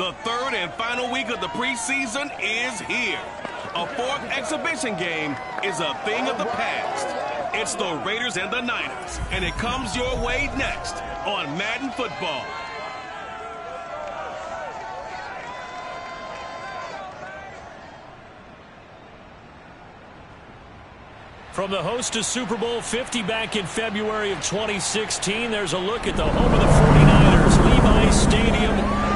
The third and final week of the preseason is here. A fourth exhibition game is a thing of the past. It's the Raiders and the Niners, and it comes your way next on Madden Football. From the host to Super Bowl 50 back in February of 2016, there's a look at the home of the 49ers, Levi's Stadium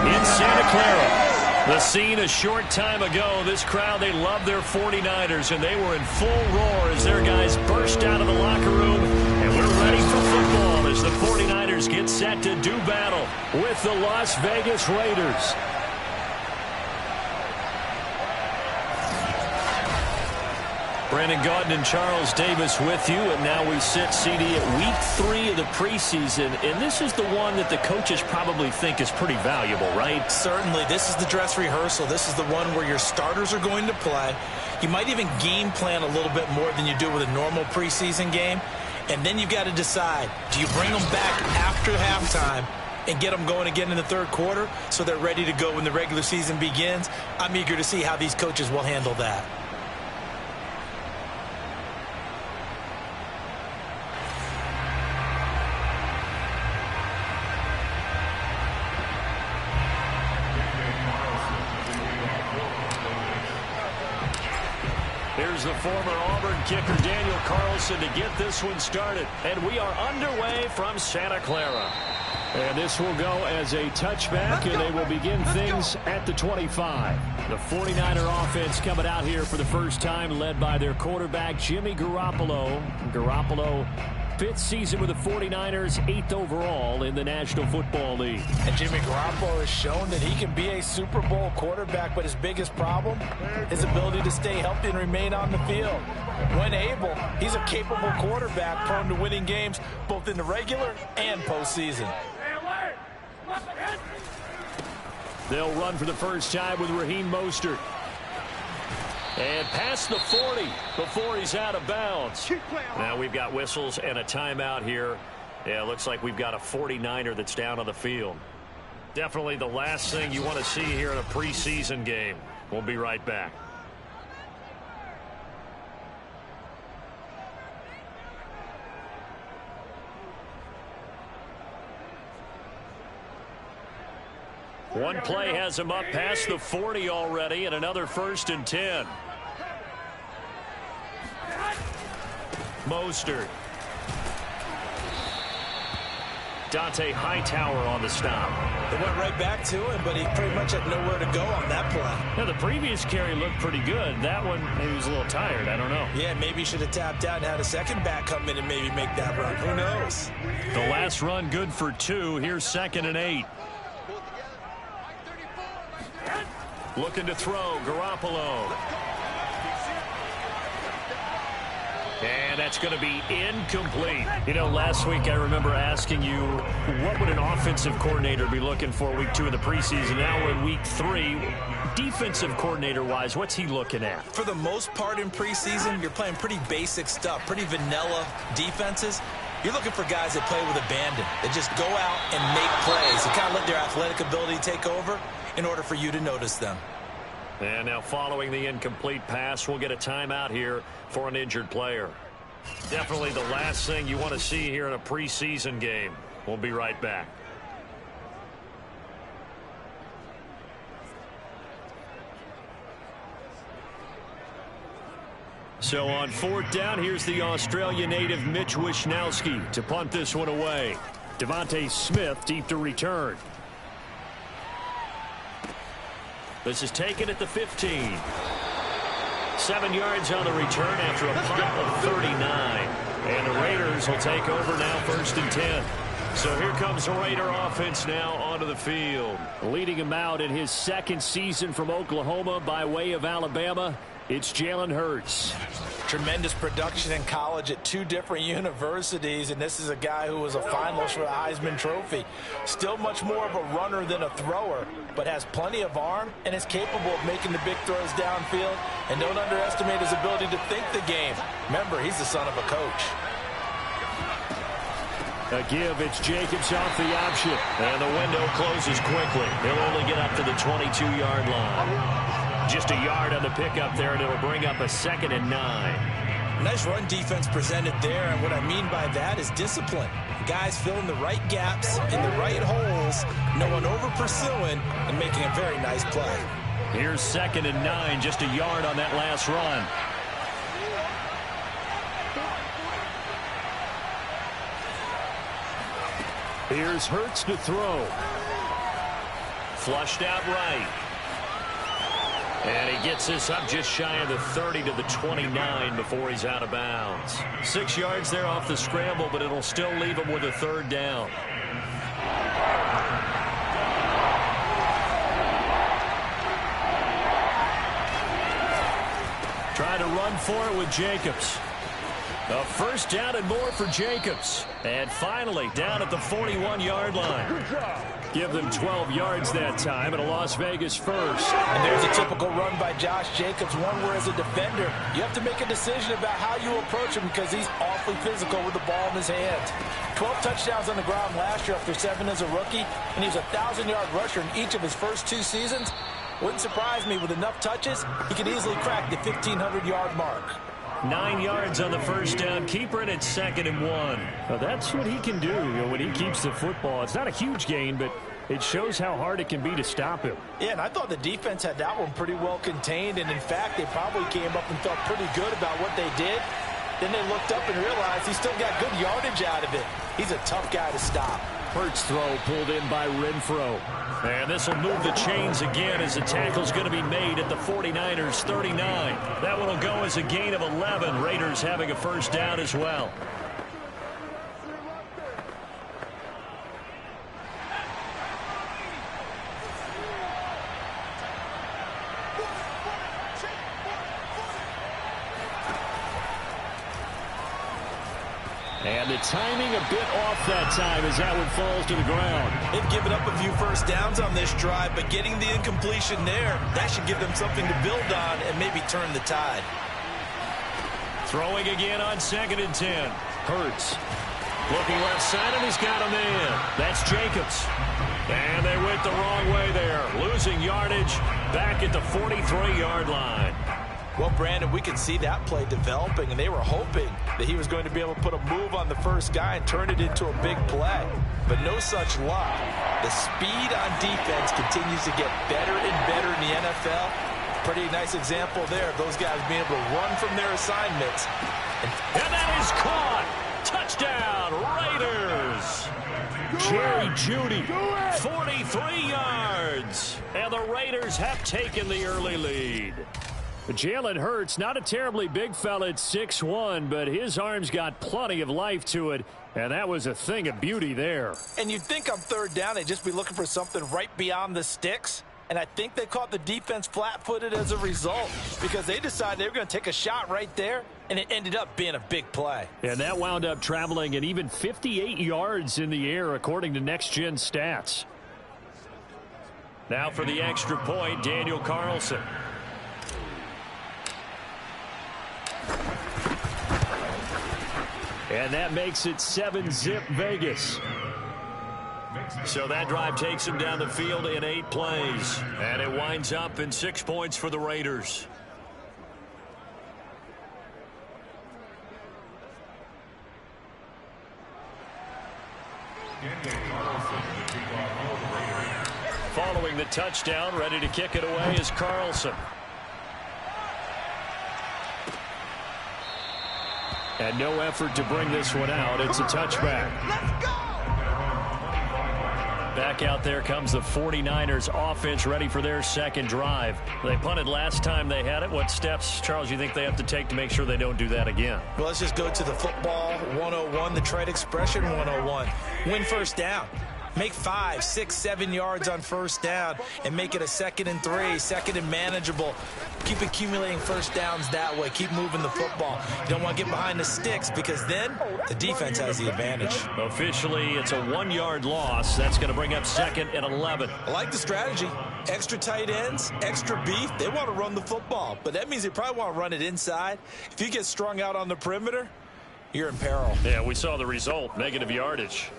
in Santa Clara. The scene a short time ago, this crowd, they love their 49ers, and they were in full roar as their guys burst out of the locker room, and we're ready for football as the 49ers get set to do battle with the Las Vegas Raiders. Brandon Gaudin and Charles Davis with you, and now we sit, CD, at week 3 of the preseason, and this is the one that the coaches probably think is pretty valuable, right? Certainly. This is the dress rehearsal. This is the one where your starters are going to play. You might even game plan a little bit more than you do with a normal preseason game, and then you've got to decide, do you bring them back after halftime and get them going again in the third quarter so they're ready to go when the regular season begins? I'm eager to see how these coaches will handle that. Here's the former Auburn kicker Daniel Carlson to get this one started. And we are underway from Santa Clara. And this will go as a touchback, and they will begin things at the 25. The 49er offense coming out here for the first time, led by their quarterback, Jimmy Garoppolo. Garoppolo, 5th season with the 49ers, 8th overall in the National Football League. And Jimmy Garoppolo has shown that he can be a Super Bowl quarterback, but his biggest problem, his ability to stay healthy and remain on the field. When able, he's a capable quarterback prone to winning games both in the regular and postseason. They'll run for the first time with Raheem Mostert. And past the 40 before he's out of bounds. Now we've got whistles and a timeout here. Yeah, it looks like we've got a 49er that's down on the field. Definitely the last thing you want to see here in a preseason game. We'll be right back. One play has him up past the 40 already, and another 1st and 10. Mostert. Dante Hightower on the stop. It went right back to him, but he pretty much had nowhere to go on that play. Now, the previous carry looked pretty good. That one, he was a little tired. I don't know. Yeah, maybe he should have tapped out and had a second back come in and maybe make that run. Who knows? The last run good for 2. Here's 2nd and 8. Looking to throw, Garoppolo. And that's going to be incomplete. You know, last week I remember asking you, what would an offensive coordinator be looking for week 2 of the preseason? Now we're in week 3. Defensive coordinator-wise, what's he looking at? For the most part in preseason, you're playing pretty basic stuff, pretty vanilla defenses. You're looking for guys that play with abandon, that just go out and make plays, and kind of let their athletic ability take over in order for you to notice them. And now following the incomplete pass, we'll get a timeout here for an injured player. Definitely the last thing you want to see here in a preseason game. We'll be right back. So on 4th down, here's the Australia native Mitch Wishnowsky to punt this one away. Devontae Smith deep to return. This is taken at the 15. 7 yards on the return after a punt of 39. And the Raiders will take over now 1st and 10. So here comes the Raider offense now onto the field. Leading him out in his 2nd season from Oklahoma by way of Alabama, it's Jalen Hurts. Tremendous production in college at 2 different universities, and this is a guy who was a finalist for the Heisman Trophy. Still much more of a runner than a thrower, but has plenty of arm and is capable of making the big throws downfield. And don't underestimate his ability to think the game. Remember, he's the son of a coach. A give, it's Jacobs off the option. And the window closes quickly. He'll only get up to the 22-yard line. Just a yard on the pickup there, and it'll bring up a 2nd and 9. Nice run defense presented there, and what I mean by that is discipline. Guys filling the right gaps in the right holes, no one over-pursuing, and making a very nice play. Here's 2nd and 9, just a yard on that last run. Here's Hurts to throw. Flushed out right. And he gets this up just shy of the 30 to the 29 before he's out of bounds. 6 yards there off the scramble, but it'll still leave him with a 3rd down. Trying to run for it with Jacobs. A 1st down and more for Jacobs. And finally down at the 41-yard line. Give them 12 yards that time and a Las Vegas 1st. And there's a typical run by Josh Jacobs, one where as a defender, you have to make a decision about how you approach him because he's awfully physical with the ball in his hands. 12 touchdowns on the ground last year after 7 as a rookie, and he was a 1,000-yard rusher in each of his first 2 seasons. Wouldn't surprise me with enough touches, he could easily crack the 1,500-yard mark. 9 yards on the 1st down. Keeper it at 2nd and 1. Now that's what he can do, when he keeps the football. It's not a huge gain, but it shows how hard it can be to stop him. Yeah, and I thought the defense had that one pretty well contained, and in fact, they probably came up and felt pretty good about what they did. Then they looked up and realized he still got good yardage out of it. He's a tough guy to stop. Hurts throw pulled in by Renfro. And this will move the chains again as the tackle's going to be made at the 49ers 39. That one will go as a gain of 11. Raiders having a 1st down as well. And the timing a bit off that time as that one falls to the ground. They've given up a few 1st downs on this drive, but getting the incompletion there, that should give them something to build on and maybe turn the tide. Throwing again on 2nd and 10. Hurts. Looking left side, and he's got him in. That's Jacobs. And they went the wrong way there. Losing yardage back at the 43-yard line. Well, Brandon, we could see that play developing, and they were hoping that he was going to be able to put a move on the 1st guy and turn it into a big play. But no such luck. The speed on defense continues to get better and better in the NFL. Pretty nice example there of those guys being able to run from their assignments. And that is caught. Touchdown, Raiders. Jerry Jeudy, 43 yards. And the Raiders have taken the early lead. Jalen Hurts, not a terribly big fella at 6'1", but his arms got plenty of life to it, and that was a thing of beauty there. And you'd think on 3rd down they'd just be looking for something right beyond the sticks, and I think they caught the defense flat-footed as a result because they decided they were going to take a shot right there, and it ended up being a big play. And that wound up traveling an even 58 yards in the air according to Next Gen Stats. Now for the extra point, Daniel Carlson. And that makes it 7-zip Vegas. So that drive takes him down the field in 8 plays. And it winds up in 6 points for the Raiders. Following the touchdown, ready to kick it away is Carlson. And no effort to bring this one out. It's a touchback. Let's go! Back out there comes the 49ers offense ready for their 2nd drive. They punted last time they had it. What steps, Charles, you think they have to take to make sure they don't do that again? Well, let's just go to the football 101, the trade expression 101. Win 1st down. Make 5, 6, 7 yards on 1st down and make it a 2nd and 3, 2nd and manageable. Keep accumulating 1st downs that way. Keep moving the football. You don't want to get behind the sticks because then the defense has the advantage. Officially, it's a 1-yard loss. That's going to bring up 2nd and 11. I like the strategy. Extra tight ends, extra beef. They want to run the football, but that means they probably want to run it inside. If you get strung out on the perimeter, you're in peril. Yeah, we saw the result, negative yardage.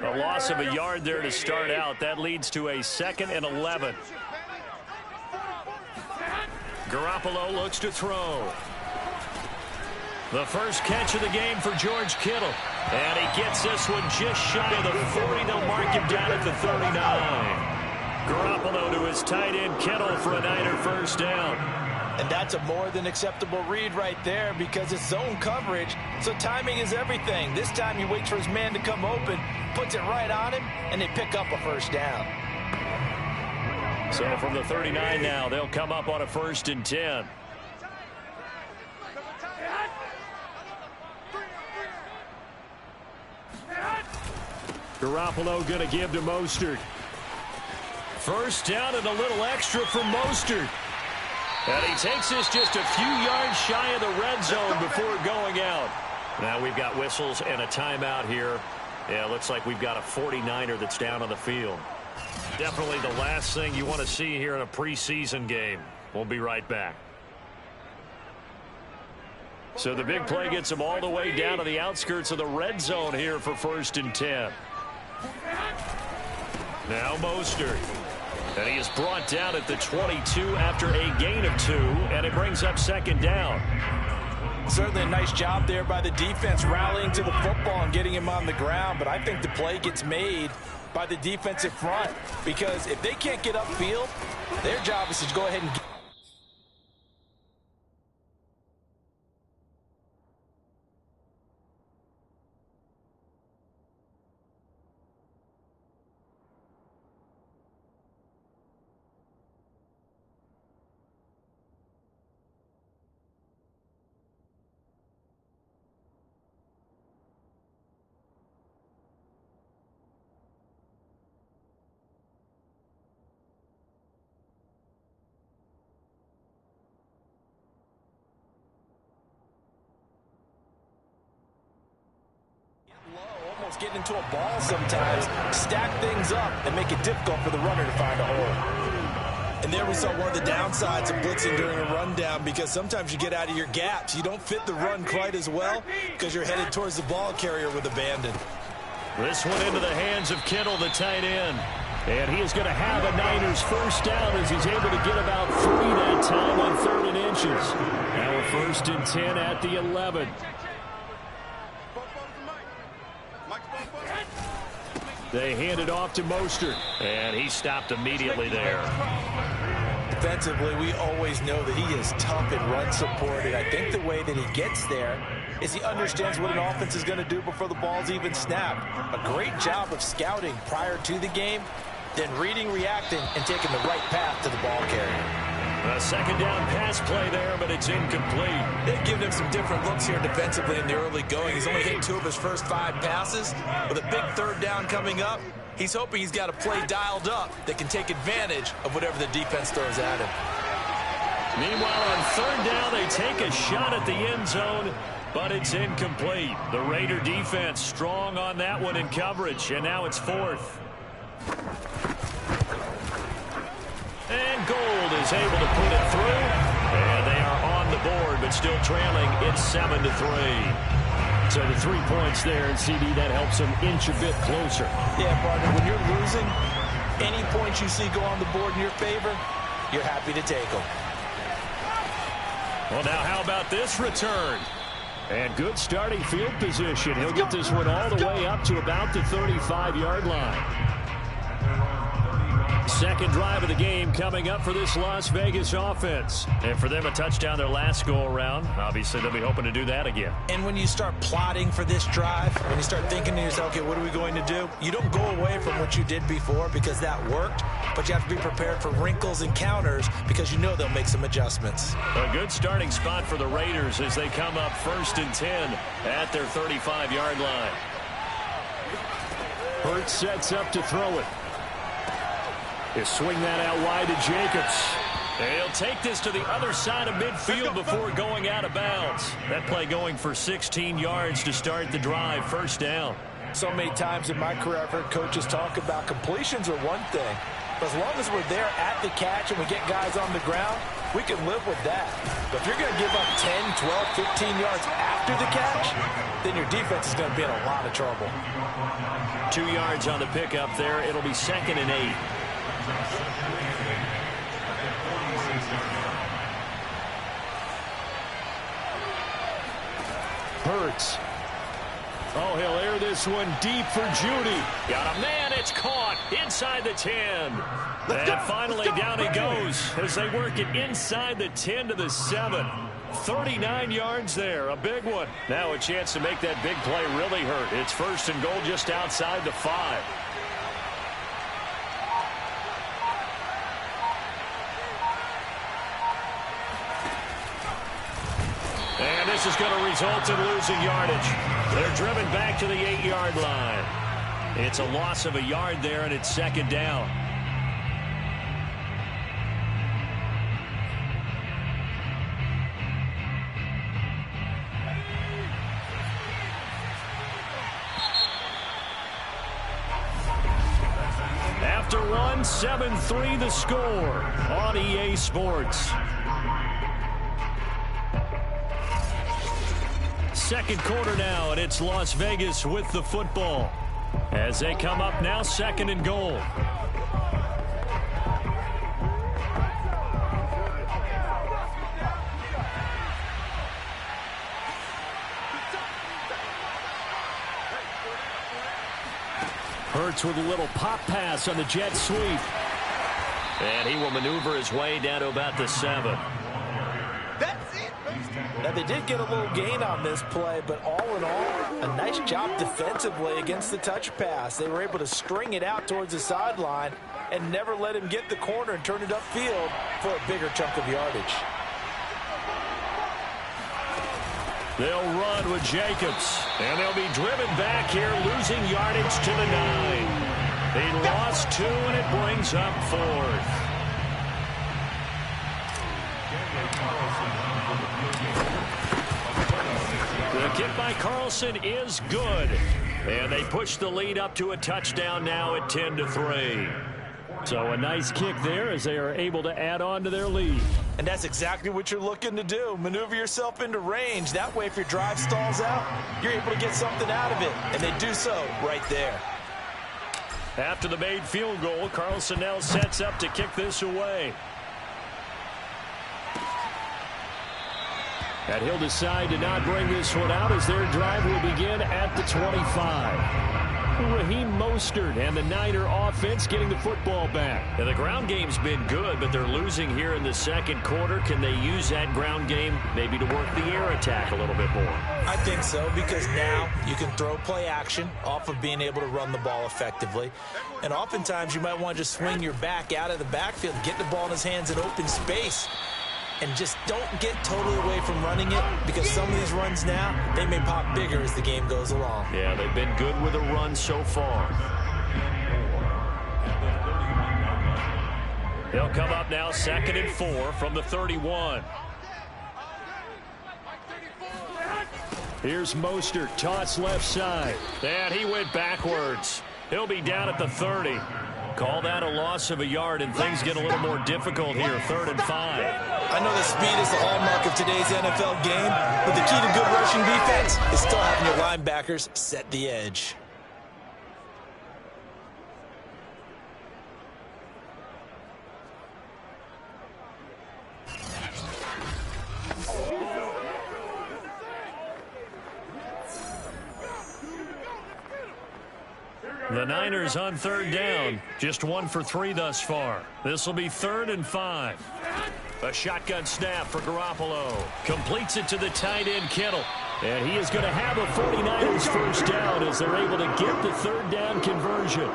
A loss of a yard there to start out. That leads to a 2nd and 11. Garoppolo looks to throw. The first catch of the game for George Kittle. And he gets this one just shy of the 40. They'll mark him down at the 39. Garoppolo to his tight end Kittle for a Niner first down. And that's a more than acceptable read right there because it's zone coverage, so timing is everything. This time he waits for his man to come open, puts it right on him, and they pick up a first down. So from the 39 now, they'll come up on a 1st and 10. Garoppolo going to give to Mostert. First down and a little extra for Mostert. And he takes this just a few yards shy of the red zone before going out. Now we've got whistles and a timeout here. Yeah, looks like we've got a 49er that's down on the field. Definitely the last thing you want to see here in a preseason game. We'll be right back. So the big play gets him all the way down to the outskirts of the red zone here for 1st and 10. Now Mostert. And he is brought down at the 22 after a gain of 2, and it brings up 2nd down. Certainly a nice job there by the defense rallying to the football and getting him on the ground, but I think the play gets made by the defensive front because if they can't get upfield, their job is to go ahead and get. Almost getting into a ball sometimes, stack things up and make it difficult for the runner to find a hole. And there we saw one of the downsides of blitzing during a rundown because sometimes you get out of your gaps. You don't fit the run quite as well because you're headed towards the ball carrier with abandon. This one into the hands of Kittle, the tight end. And he is going to have a Niners first down as he's able to get about 3 that time on 3rd and inches. Now a 1st and 10 at the 11. They hand it off to Mostert, and he stopped immediately there. Defensively, we always know that he is tough and run support, and I think the way that he gets there is he understands what an offense is going to do before the ball's even snapped. A great job of scouting prior to the game, then reading, reacting, and taking the right path to the ball carrier. A 2nd down pass play there, but it's incomplete. They've given him some different looks here defensively in the early going. He's only hit 2 of his first 5 passes. With a big 3rd down coming up, he's hoping he's got a play dialed up that can take advantage of whatever the defense throws at him. Meanwhile, on 3rd down, they take a shot at the end zone, but it's incomplete. The Raider defense strong on that one in coverage, and now it's 4th. And Gold is able to put it through. And they are on the board, but still trailing. It's 7-3. So the 3 points there, and CD, that helps them inch a bit closer. Yeah, partner, when you're losing, any points you see go on the board in your favor, you're happy to take them. Well, now how about this return? And good starting field position. He'll get this one all the way up to about the 35-yard line. 2nd drive of the game coming up for this Las Vegas offense. And for them, a touchdown their last go-around. Obviously, they'll be hoping to do that again. And when you start plotting for this drive, when you start thinking to yourself, okay, what are we going to do? You don't go away from what you did before because that worked, but you have to be prepared for wrinkles and counters because you know they'll make some adjustments. A good starting spot for the Raiders as they come up 1st and 10 at their 35-yard line. Hurts sets up to throw it. He'll swing that out wide to Jacobs. And he'll take this to the other side of midfield before going out of bounds. That play going for 16 yards to start the drive. 1st down. So many times in my career I've heard coaches talk about completions are one thing. But as long as we're there at the catch and we get guys on the ground, we can live with that. But if you're going to give up 10, 12, 15 yards after the catch, then your defense is going to be in a lot of trouble. 2 yards on the pickup there. It'll be 2nd and 8. Hurts. Oh, he'll air this one deep for Judy. Got a man. It's caught inside the 10. And finally down he goes as they work it inside the 10 to the 7. 39 yards there. A big one. Now a chance to make that big play really hurt. It's 1st and goal just outside the 5. And this is going to result in losing yardage. They're driven back to the 8-yard line. It's a loss of a yard there, and it's 2nd down. After one, 7-3 the score on EA Sports. Second quarter now, and it's Las Vegas with the football. As they come up now, 2nd and goal. Hurts with a little pop pass on the jet sweep. And he will maneuver his way down to about the 7. Now, they did get a little gain on this play, but all in all, a nice job defensively against the touch pass. They were able to string it out towards the sideline and never let him get the corner and turn it upfield for a bigger chunk of yardage. They'll run with Jacobs, and they'll be driven back here, losing yardage to the 9. They lost 2, and it brings up 4th. The kick by Carlson is good. And they push the lead up to a touchdown now at 10-3. So a nice kick there as they are able to add on to their lead. And that's exactly what you're looking to do. Maneuver yourself into range. That way, if your drive stalls out, you're able to get something out of it. And they do so right there. After the made field goal, Carlson now sets up to kick this away. And he'll decide to not bring this one out as their drive will begin at the 25. Raheem Mostert and the Niner offense getting the football back. And the ground game's been good, but they're losing here in the second quarter. Can they use that ground game maybe to work the air attack a little bit more? I think so, because now you can throw play action off of being able to run the ball effectively. And oftentimes you might want to just swing your back out of the backfield, get the ball in his hands in open space. And just don't get totally away from running it, because some of these runs now, they may pop bigger as the game goes along. Yeah, they've been good with a run so far. They'll come up now 2nd and 4 from the 31. Here's Mostert, toss left side. And he went backwards. He'll be down at the 30. Call that a loss of a yard, and things get a little more difficult here, 3rd and 5. I know that speed is the hallmark of today's NFL game, but the key to good rushing defense is still having your linebackers set the edge. The Niners on 3rd down. Just 1 for 3 thus far. This will be 3rd and 5. A shotgun snap for Garoppolo. Completes it to the tight end, Kittle. And he is going to have a 49ers first down as they're able to get the 3rd down conversion.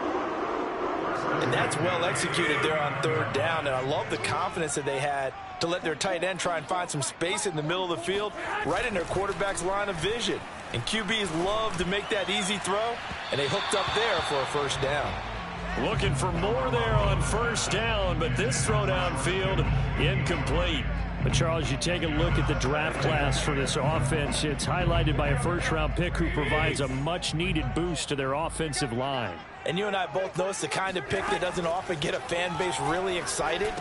And that's well executed there on 3rd down. And I love the confidence that they had to let their tight end try and find some space in the middle of the field, right in their quarterback's line of vision. And QBs love to make that easy throw, and they hooked up there for a first down. Looking for more there on 1st down, but this throw downfield incomplete. But Charles, you take a look at the draft class for this offense. It's highlighted by a first-round pick who provides a much-needed boost to their offensive line. And you and I both know it's the kind of pick that doesn't often get a fan base really excited.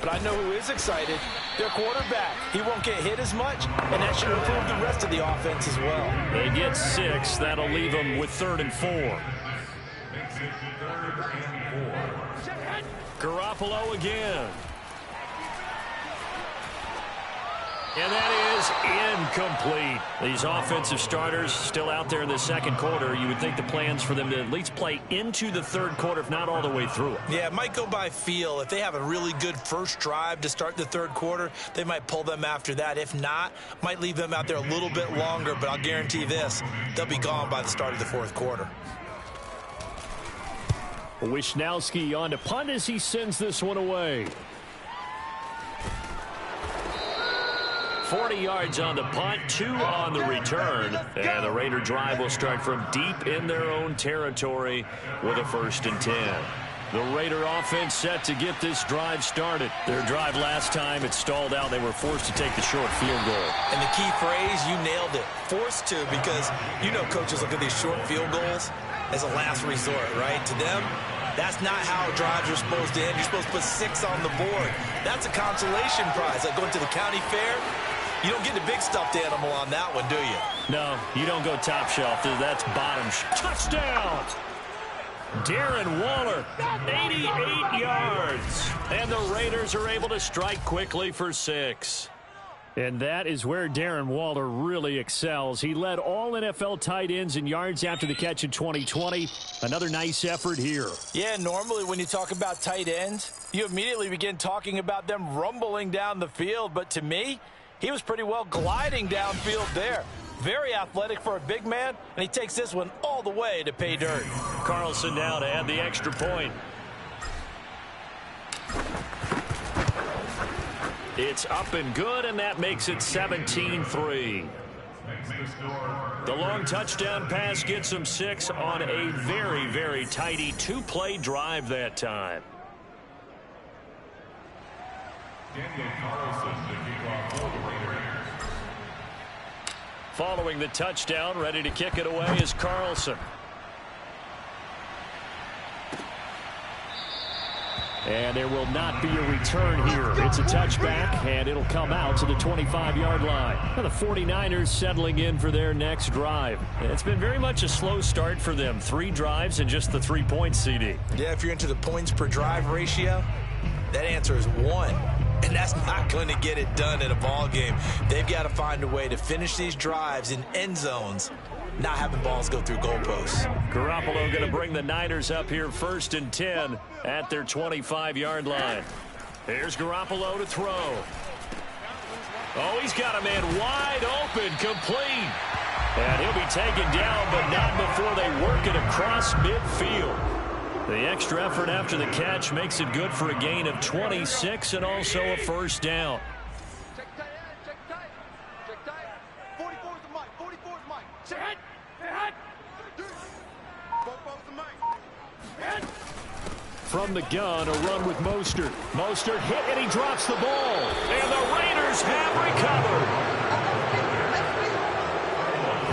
But I know who is excited. Their quarterback. He won't get hit as much, and that should improve the rest of the offense as well. They get 6. That'll leave them with 3rd and 4. Garoppolo again. And that is incomplete. These offensive starters still out there in the second quarter. You would think the plans for them to at least play into the third quarter, if not all the way through it. Yeah, it might go by feel. If they have a really good first drive to start the third quarter, they might pull them after that. If not, might leave them out there a little bit longer, but I'll guarantee this, they'll be gone by the start of the fourth quarter. Wishnowski on to punt as he sends this one away. 40 yards on the punt, 2 on the return. And the Raider drive will start from deep in their own territory with a 1st and 10. The Raider offense set to get this drive started. Their drive last time, it stalled out. They were forced to take the short field goal. And the key phrase, you nailed it. Forced to, because you know coaches look at these short field goals as a last resort, right? To them, that's not how drives are supposed to end. You're supposed to put 6 on the board. That's a consolation prize. Like going to the county fair, you don't get the big stuffed animal on that one, do you? No, you don't go top shelf. That's bottom. Touchdown! Darren Waller, 88 yards. And the Raiders are able to strike quickly for 6. And that is where Darren Waller really excels. He led all NFL tight ends in yards after the catch in 2020. Another nice effort here. Yeah, normally when you talk about tight ends, you immediately begin talking about them rumbling down the field. But to me, he was pretty well gliding downfield there. Very athletic for a big man, and he takes this one all the way to pay dirt. Carlson now to add the extra point. It's up and good, and that makes it 17-3. The long touchdown pass gets them 6 on a very, very tidy 2-play drive that time. Following the touchdown, ready to kick it away is Carlson. And there will not be a return here. It's a touchback, and it'll come out to the 25-yard line. Now the 49ers settling in for their next drive. It's been very much a slow start for them. 3 drives and just the 3 points, CD. Yeah, if you're into the points per drive ratio, that answer is 1. And that's not going to get it done in a ball game. They've got to find a way to finish these drives in end zones, not having balls go through goalposts. Garoppolo going to bring the Niners up here 1st and 10 at their 25-yard line. Here's Garoppolo to throw. Oh, he's got a man wide open, complete. And he'll be taken down, but not before they work it across midfield. The extra effort after the catch makes it good for a gain of 26 and also a 1st down. From the gun, a run with Mostert. Mostert hit and he drops the ball. And the Raiders have recovered.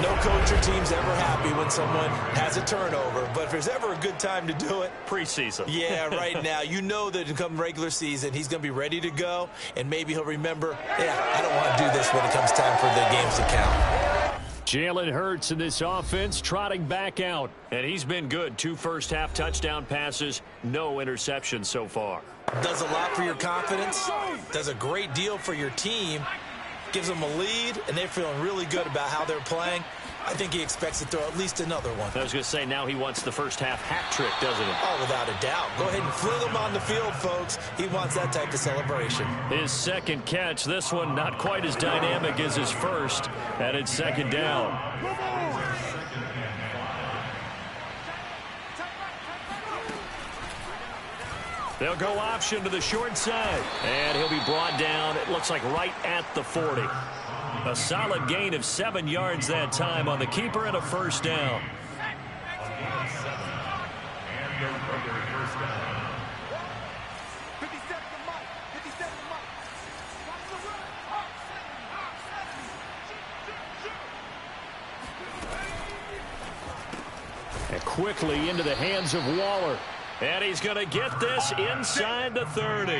No coach or team's ever happy when someone has a turnover, but if there's ever a good time to do it, preseason. Yeah, right now. You know that to come regular season, he's going to be ready to go, and maybe he'll remember, yeah, I don't want to do this when it comes time for the games to count. Jalen Hurts in this offense trotting back out, and he's been good. 2 first-half touchdown passes, no interceptions so far. Does a lot for your confidence, does a great deal for your team, gives them a lead, and they're feeling really good about how they're playing. I think he expects to throw at least another one. I was going to say, now he wants the first-half hat trick, doesn't he? Oh, without a doubt. Go ahead and fling him on the field, folks. He wants that type of celebration. His second catch, this one not quite as dynamic as his first, and it's 2nd down. They'll go option to the short side, and he'll be brought down, it looks like right at the 40. A solid gain of 7 yards that time on the keeper and a 1st down. And quickly into the hands of Waller. And he's going to get this inside the 30.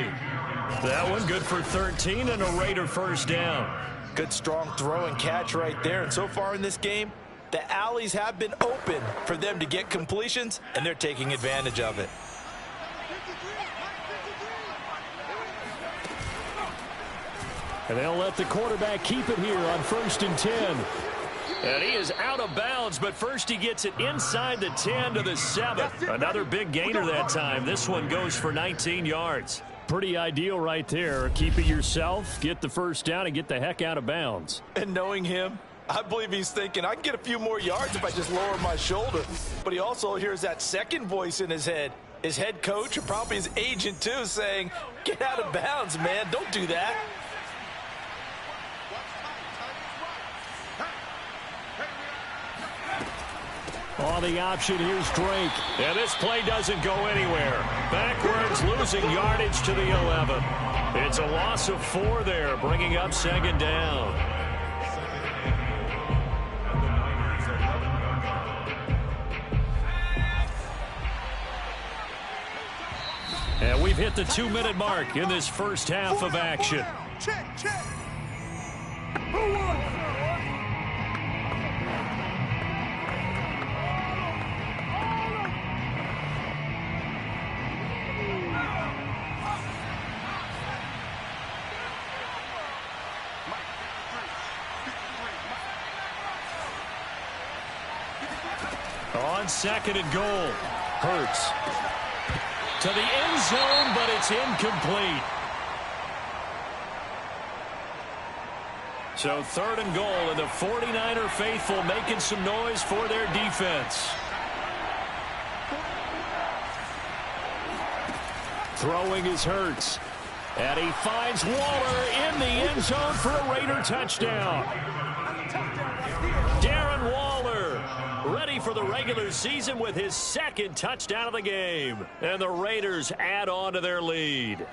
That one good for 13 and a Raider first down. Good strong throw and catch right there. And so far in this game, the alleys have been open for them to get completions, and they're taking advantage of it. And they'll let the quarterback keep it here on 1st and 10. And he is out of bounds, but first he gets it inside the 10 to the 7. Another big gainer that time. This one goes for 19 yards. Pretty ideal right there. Keep it yourself, get the first down, and get the heck out of bounds. And knowing him, I believe he's thinking, I can get a few more yards if I just lower my shoulder. But he also hears that second voice in his head. His head coach, or probably his agent too, saying, get out of bounds, man. Don't do that. On the option, here's Drake. And this play doesn't go anywhere. Backwards, losing yardage to the 11. It's a loss of 4 there, bringing up 2nd down. And we've hit the 2-minute mark in this first half of action. Check, check. On 2nd and goal, Hurts to the end zone, but it's incomplete. So 3rd and goal, and the 49er faithful making some noise for their defense. Throwing is Hurts, and he finds Waller in the end zone for a Raider touchdown. Darren Waller, ready for the regular season with his 2nd touchdown of the game. And the Raiders add on to their lead.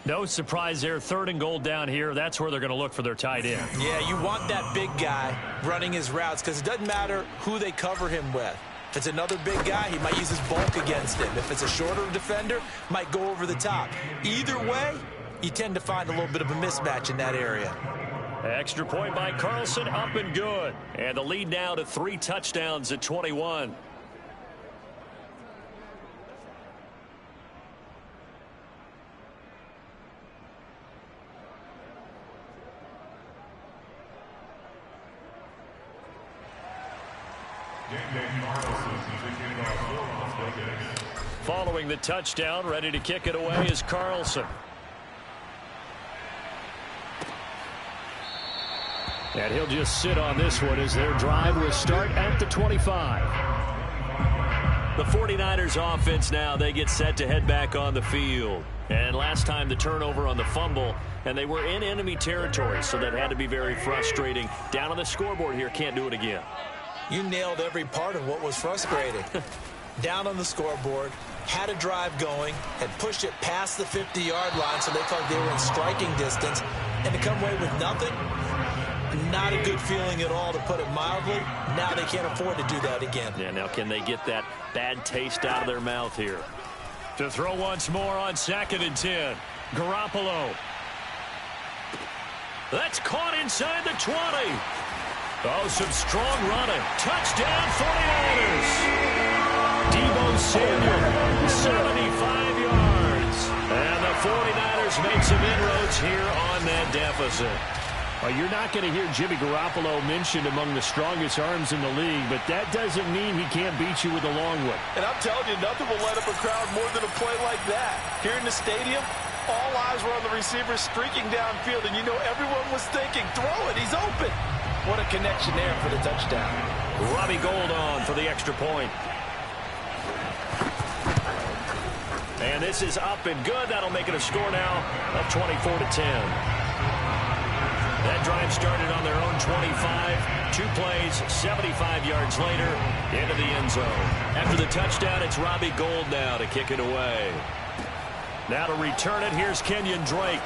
No surprise there, 3rd and goal down here. That's where they're going to look for their tight end. Yeah, you want that big guy running his routes because it doesn't matter who they cover him with. If it's another big guy, he might use his bulk against him. If it's a shorter defender, might go over the top. Either way, you tend to find a little bit of a mismatch in that area. Extra point by Carlson, up and good. And the lead now to 3 touchdowns at 21. Following the touchdown, ready to kick it away is Carlson. And he'll just sit on this one as their drive will start at the 25. The 49ers offense now, they get set to head back on the field. And last time the turnover on the fumble, and they were in enemy territory, so that had to be very frustrating. Down on the scoreboard here, can't do it again. You nailed every part of what was frustrating. Down on the scoreboard, had a drive going, had pushed it past the 50-yard line so they felt they were in striking distance, and to come away with nothing, not a good feeling at all, to put it mildly. Now they can't afford to do that again. Yeah, now can they get that bad taste out of their mouth here? To throw once more on 2nd and 10. Garoppolo. That's caught inside the 20. Oh, some strong running. Touchdown 49ers. Deebo Samuel, 75 yards. And the 49ers make some inroads here on that deficit. Well, you're not going to hear Jimmy Garoppolo mentioned among the strongest arms in the league, but that doesn't mean he can't beat you with a long one. And I'm telling you, nothing will light up a crowd more than a play like that. Here in the stadium, all eyes were on the receiver streaking downfield, and you know everyone was thinking, throw it, he's open. What a connection there for the touchdown. Robbie Gould on for the extra point. And this is up and good. That'll make it a score now of 24-10. That drive started on their own 25. 2 plays, 75 yards later, into the end zone. After the touchdown, it's Robbie Gould now to kick it away. Now to return it, here's Kenyon Drake.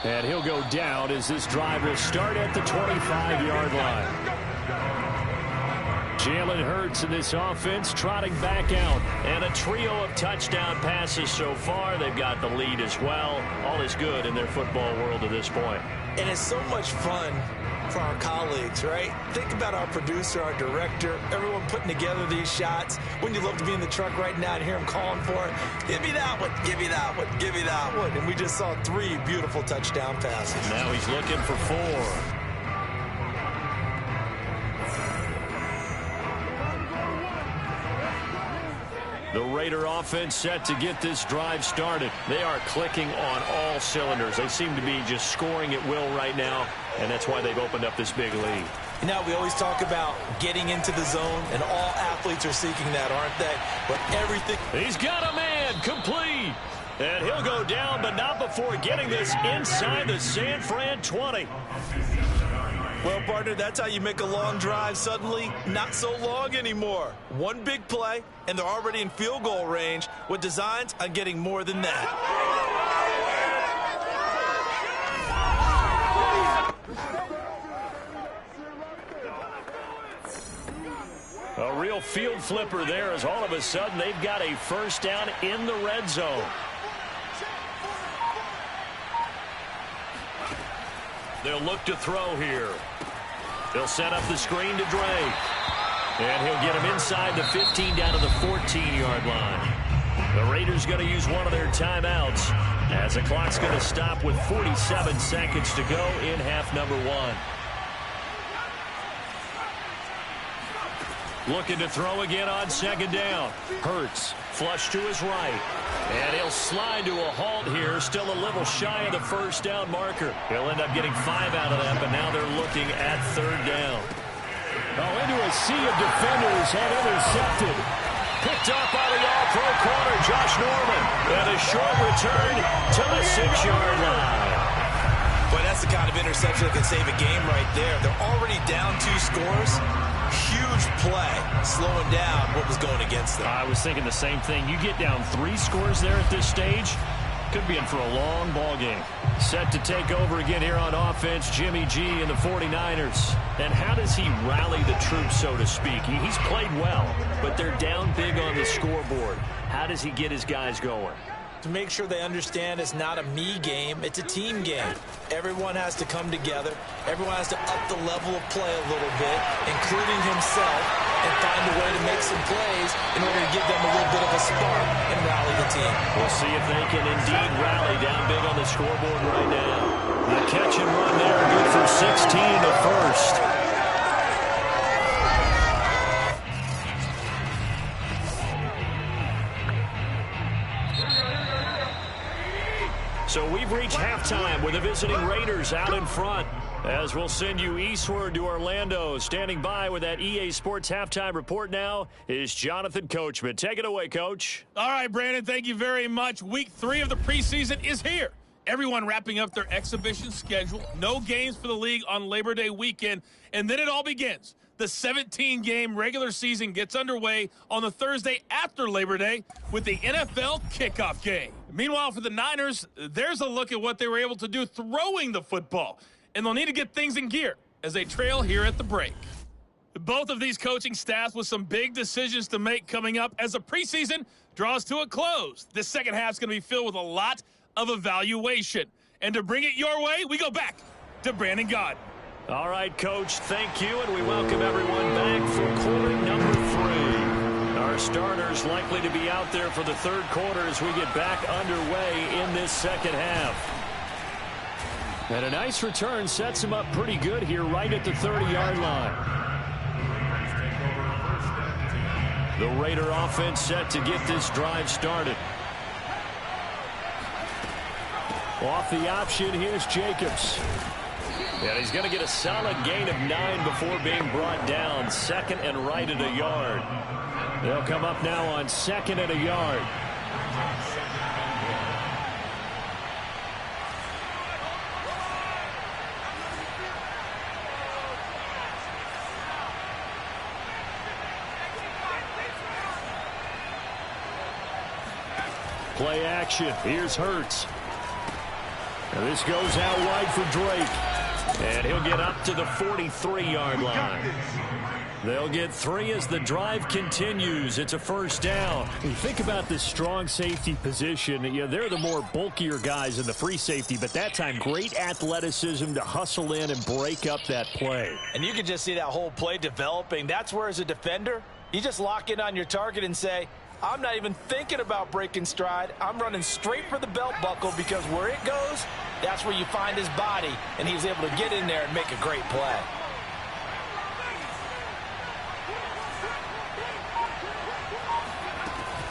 And he'll go down as this drive will start at the 25-yard line. Jalen Hurts in this offense trotting back out. And a trio of touchdown passes so far. They've got the lead as well. All is good in their football world at this point. And it's so much fun for our colleagues, right? Think about our producer, our director, everyone putting together these shots. Wouldn't you love to be in the truck right now and hear him calling for it? Give me that one, give me that one, give me that one. And we just saw 3 beautiful touchdown passes. Now he's looking for 4. The Raider offense set to get this drive started. They are clicking on all cylinders. They seem to be just scoring at will right now, and that's why they've opened up this big lead. You know, we always talk about getting into the zone, and all athletes are seeking that, aren't they? But everything... He's got a man, complete. And he'll go down, but not before getting this inside the San Fran 20. Well, partner, that's how you make a long drive suddenly not so long anymore. One big play, and they're already in field goal range with designs on getting more than that. A real field flipper there as all of a sudden they've got a first down in the red zone. They'll look to throw here. They'll set up the screen to Drake. And he'll get him inside the 15 down to the 14-yard line. The Raiders going to use one of their timeouts as the clock's going to stop with 47 seconds to go in half number 1. Looking to throw again on second down. Hurts, flush to his right. And he'll slide to a halt here, still a little shy of the first down marker. He'll end up getting 5 out of that, but now they're looking at third down. Oh, into a sea of defenders and intercepted. Picked up by the all-pro corner, Josh Norman. And a short return to the 6-yard line. Boy, that's the kind of interception that can save a game right there. They're already down 2 scores. Huge play, slowing down what was going against them. I was thinking the same thing. You get down 3 scores there at this stage, could be in for a long ball game. Set to take over again here on offense, Jimmy G and the 49ers. And how does he rally the troops, so to speak? He's played well, but they're down big on the scoreboard. How does he get his guys going? To make sure they understand it's not a me game, it's a team game. Everyone has to come together. Everyone has to up the level of play a little bit, including himself, and find a way to make some plays in order to give them a little bit of a spark and rally the team. We'll see if they can indeed rally down big on the scoreboard right now. The catch and run there, good for 16 to first. So we've reached halftime with the visiting Raiders out in front. As we'll send you eastward to Orlando. Standing by with that EA Sports halftime report now is Jonathan Coachman. Take it away, Coach. All right, Brandon, thank you very much. Week 3 of the preseason is here. Everyone wrapping up their exhibition schedule. No games for the league on Labor Day weekend. And then it all begins. The 17-game regular season gets underway on the Thursday after Labor Day with the NFL kickoff game. Meanwhile, for the Niners, there's a look at what they were able to do throwing the football. And they'll need to get things in gear as they trail here at the break. Both of these coaching staffs with some big decisions to make coming up as the preseason draws to a close. This second half is going to be filled with a lot of evaluation. And to bring it your way, we go back to Brandon Gaudin. All right, Coach, thank you, and we welcome everyone back for quarter number 3. Our starters likely to be out there for the third quarter as we get back underway in this second half. And a nice return sets him up pretty good here right at the 30-yard line. The Raider offense set to get this drive started. Off the option, here's Jacobs. And he's going to get a solid gain of 9 before being brought down. Second and right at a yard. They'll come up now on second and a yard. Play action. Here's Hurts. And this goes out wide for Drake. And he'll get up to the 43-yard line. They'll get 3 as the drive continues. It's a first down. When you think about this strong safety position, they're the more bulkier guys in the free safety, but that time great athleticism to hustle in and break up that play. And you can just see that whole play developing. That's where, as a defender, you just lock in on your target and say, I'm not even thinking about breaking stride. I'm running straight for the belt buckle, because where it goes, that's where you find his body, and he's able to get in there and make a great play.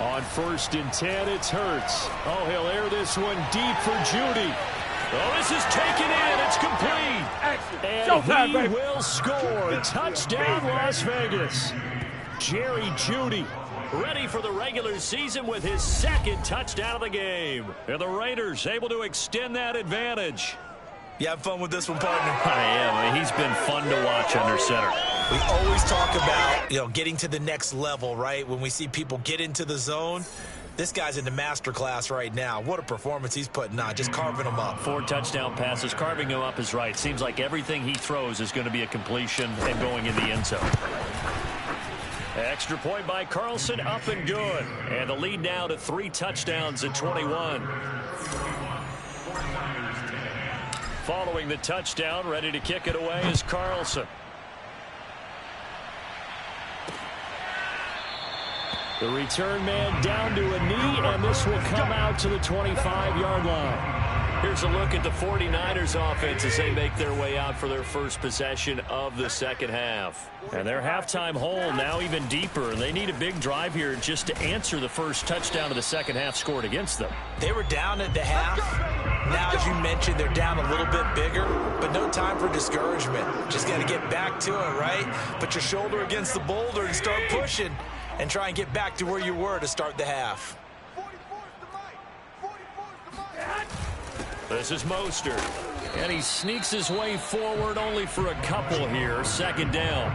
On 1st and 10, it's Hurts. Oh, he'll air this one deep for Judy. Oh, this is taken in. It's complete. And he will score. Touchdown, Las Vegas. Jerry Judy ready for the regular season with his 2nd touchdown of the game. And the Raiders able to extend that advantage. You have fun with this one, partner? I am. He's been fun to watch under center. We always talk about, getting to the next level, right? When we see people get into the zone, this guy's in the master class right now. What a performance he's putting on, just carving them up. 4 touchdown passes. Carving him up is right. Seems like everything he throws is going to be a completion and going in the end zone. Extra point by Carlson, up and good. And the lead now to 3 touchdowns at 21. Following the touchdown, ready to kick it away is Carlson. The return man down to a knee, and this will come out to the 25-yard line. Here's a look at the 49ers offense as they make their way out for their first possession of the second half. And their halftime hole now even deeper. They need a big drive here just to answer the first touchdown of the second half scored against them. They were down at the half. Now, as you mentioned, they're down a little bit bigger, but no time for discouragement. Just got to get back to it, right? Put your shoulder against the boulder and start pushing and try and get back to where you were to start the half. This is Mostert. And he sneaks his way forward only for a couple here. 2nd down.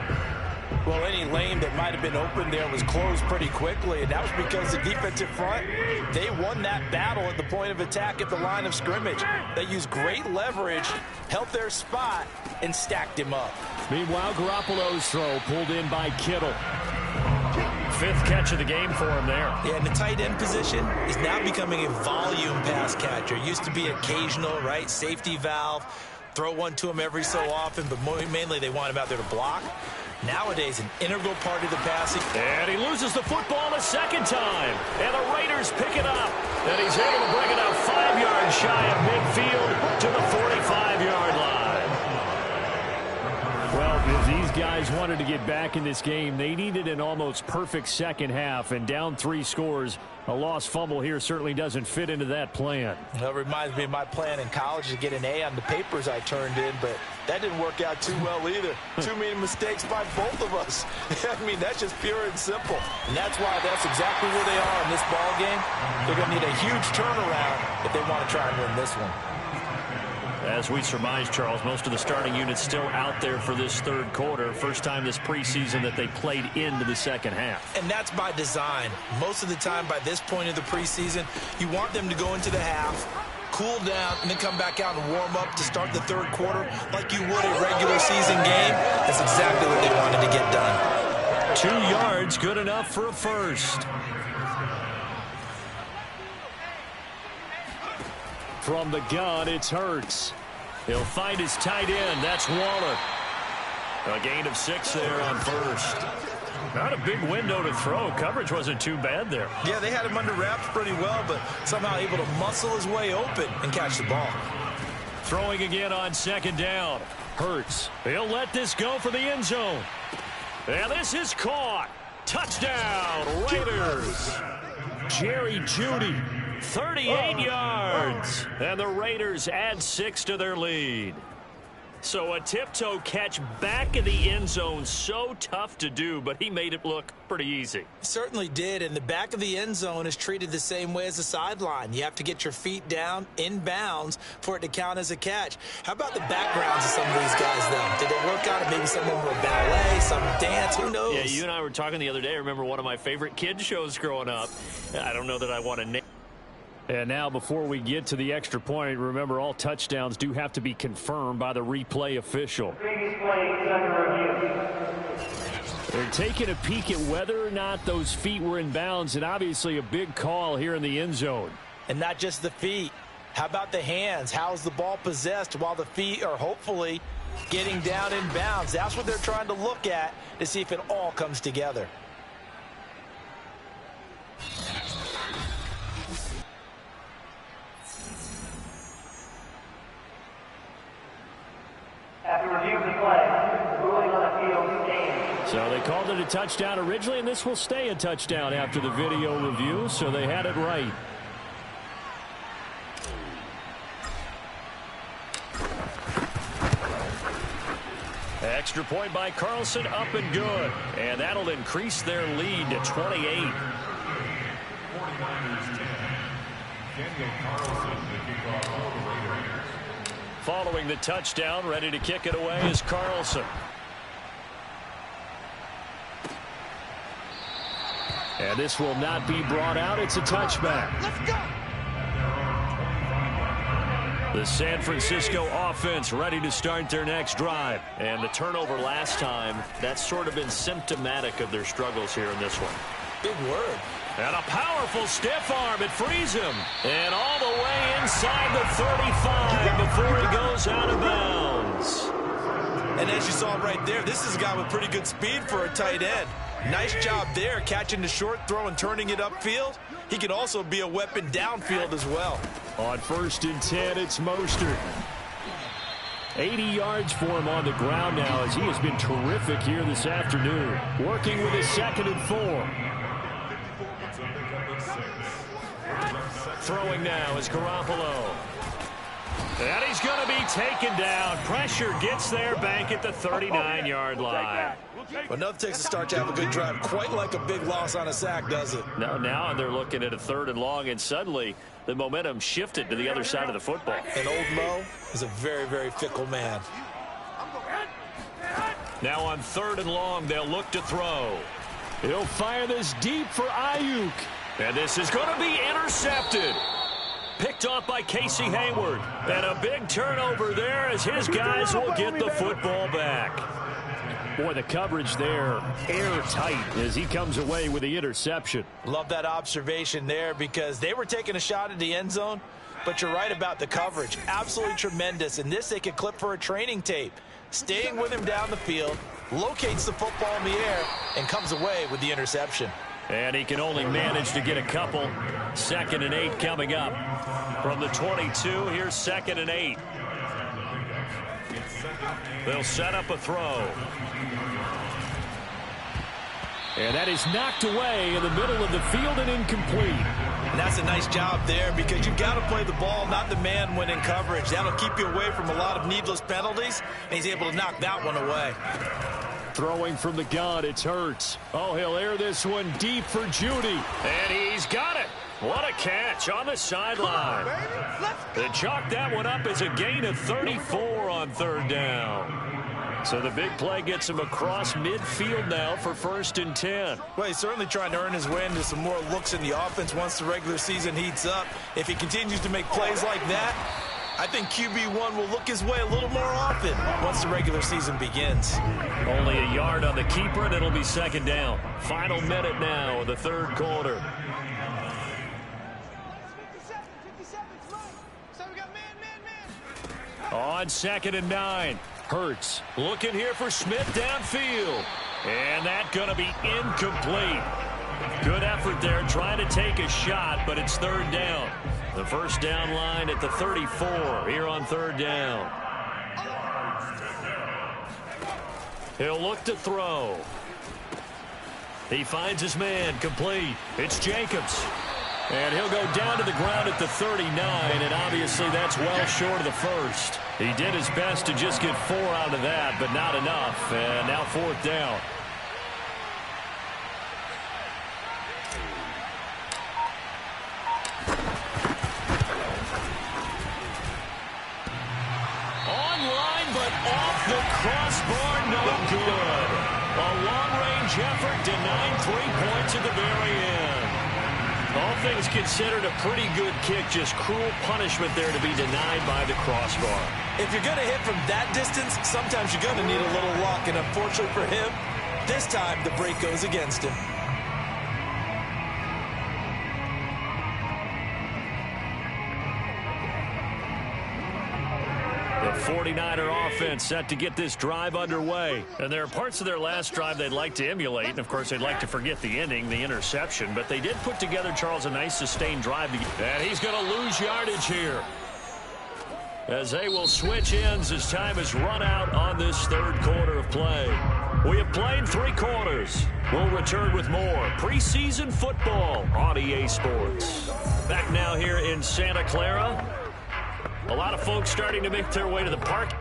Well, any lane that might have been open there was closed pretty quickly, and that was because the defensive front, they won that battle at the point of attack at the line of scrimmage. They used great leverage, held their spot, and stacked him up. Meanwhile, Garoppolo's throw pulled in by Kittle. 5th catch of the game for him there. Yeah, and the tight end position is now becoming a volume pass catcher. Used to be occasional, right? Safety valve, throw one to him every so often, but mainly they want him out there to block. Nowadays, an integral part of the passing. And he loses the football a 2nd time. And the Raiders pick it up. And he's able to bring it out 5 yards shy of midfield to the 45-yard line. Well, if these guys wanted to get back in this game, they needed an almost perfect second half, and down 3 scores. A lost fumble here certainly doesn't fit into that plan. That reminds me of my plan in college to get an A on the papers I turned in, but that didn't work out too well either. Too many mistakes by both of us. I mean, that's just pure and simple. And that's why that's exactly where they are in this ball game. They're going to need a huge turnaround if they want to try and win this one. As we surmise, Charles, most of the starting units still out there for this 3rd quarter. First time this preseason that they played into the second half. And that's by design. Most of the time by this point of the preseason, you want them to go into the half, cool down, and then come back out and warm up to start the 3rd quarter like you would a regular season game. That's exactly what they wanted to get done. 2 yards, good enough for a first. From the gun, it's Hurts. He'll find his tight end. That's Waller. A gain of 6 there on first. Not a big window to throw. Coverage wasn't too bad there. Yeah, they had him under wraps pretty well, but somehow able to muscle his way open and catch the ball. Throwing again on 2nd down. Hurts. He'll let this go for the end zone. And this is caught. Touchdown, Raiders. Jerry Judy. 38 yards. And the Raiders add 6 to their lead. So a tiptoe catch back in the end zone, so tough to do, but he made it look pretty easy. Certainly did, and the back of the end zone is treated the same way as the sideline. You have to get your feet down in bounds for it to count as a catch. How about the backgrounds of some of these guys, though? Did they work out? Maybe some of them were ballet, some dance, who knows? Yeah, you and I were talking the other day. I remember one of my favorite kids shows growing up. I don't know that I want to name. And now before we get to the extra point, remember all touchdowns do have to be confirmed by the replay official. They're taking a peek at whether or not those feet were in bounds, and obviously a big call here in the end zone. And not just the feet. How about the hands? How's the ball possessed while the feet are hopefully getting down in bounds? That's what they're trying to look at to see if it all comes together. After review of the play, ruling on a field game. So they called it a touchdown originally, and this will stay a touchdown after the video review, so they had it right. Extra point by Carlson, up and good. And that'll increase their lead to 28. Following the touchdown, ready to kick it away is Carlson. And this will not be brought out. It's a touchback. Let's go. The San Francisco offense ready to start their next drive. And the turnover last time, that's sort of been symptomatic of their struggles here in this one. Big word. And a powerful stiff arm. It frees him. And all the way inside the 35 before he goes out of bounds. And as you saw right there, this is a guy with pretty good speed for a tight end. Nice job there, catching the short throw and turning it upfield. He can also be a weapon downfield as well. On 1st and 10, it's Mostert. 80 yards for him on the ground now as he has been terrific here this afternoon. Working with his 2nd and 4. Throwing now is Garoppolo. And he's going to be taken down. Pressure gets there, bank at the 39-yard line. Well, nothing takes a start to have a good drive. Quite like a big loss on a sack, does it? Now they're looking at a 3rd and long, and suddenly the momentum shifted to the other side of the football. And old Mo is a very, very fickle man. Now on 3rd and long, they'll look to throw. He'll fire this deep for Ayuk. And this is going to be intercepted. Picked off by Casey Hayward. And a big turnover there as his guys will get the football back. Boy, the coverage there airtight as he comes away with the interception. Love that observation there because they were taking a shot at the end zone, but you're right about the coverage. Absolutely tremendous. And this they could clip for a training tape. Staying with him down the field, locates the football in the air, and comes away with the interception. And he can only manage to get a couple. 2nd and 8 coming up. From the 22, here's 2nd and 8. They'll set up a throw. And that is knocked away in the middle of the field and incomplete. And that's a nice job there because you've got to play the ball, not the man when in coverage. That'll keep you away from a lot of needless penalties, and he's able to knock that one away. Throwing from the gun, it's Hurts. Oh, he'll air this one deep for Judy. And he's got it. What a catch on the sideline. They chalk that one up as a gain of 34 on 3rd down. So the big play gets him across midfield now for 1st and 10. Well, he's certainly trying to earn his way into some more looks in the offense once the regular season heats up. If he continues to make plays like that, I think QB1 will look his way a little more often once the regular season begins. Only a yard on the keeper, and it'll be 2nd down. Final minute now of the 3rd quarter. On 2nd and 9. Hurts looking here for Smith downfield. And that's going to be incomplete. Good effort there trying to take a shot, but it's 3rd down. The 1st down line at the 34 here on 3rd down. He'll look to throw. He finds his man complete. It's Jacobs. And he'll go down to the ground at the 39, and obviously that's well short of the 1st. He did his best to just get 4 out of that, but not enough. And now 4th down. Online, but off the crossbar, no good. A long-range effort denied 3 points at the very end. things considered, a pretty good kick. Just cruel punishment there to be denied by the crossbar. If you're going to hit from that distance, sometimes you're going to need a little luck. And unfortunately for him, this time the break goes against him. The 49er offense set to get this drive underway. And there are parts of their last drive they'd like to emulate. And, of course, they'd like to forget the ending, the interception. But they did put together, Charles, a nice sustained drive. And he's going to lose yardage here. As they will switch ends as time is run out on this third quarter of play. We have played 3 quarters. We'll return with more preseason football on EA Sports. Back now here in Santa Clara. A lot of folks starting to make their way to the park.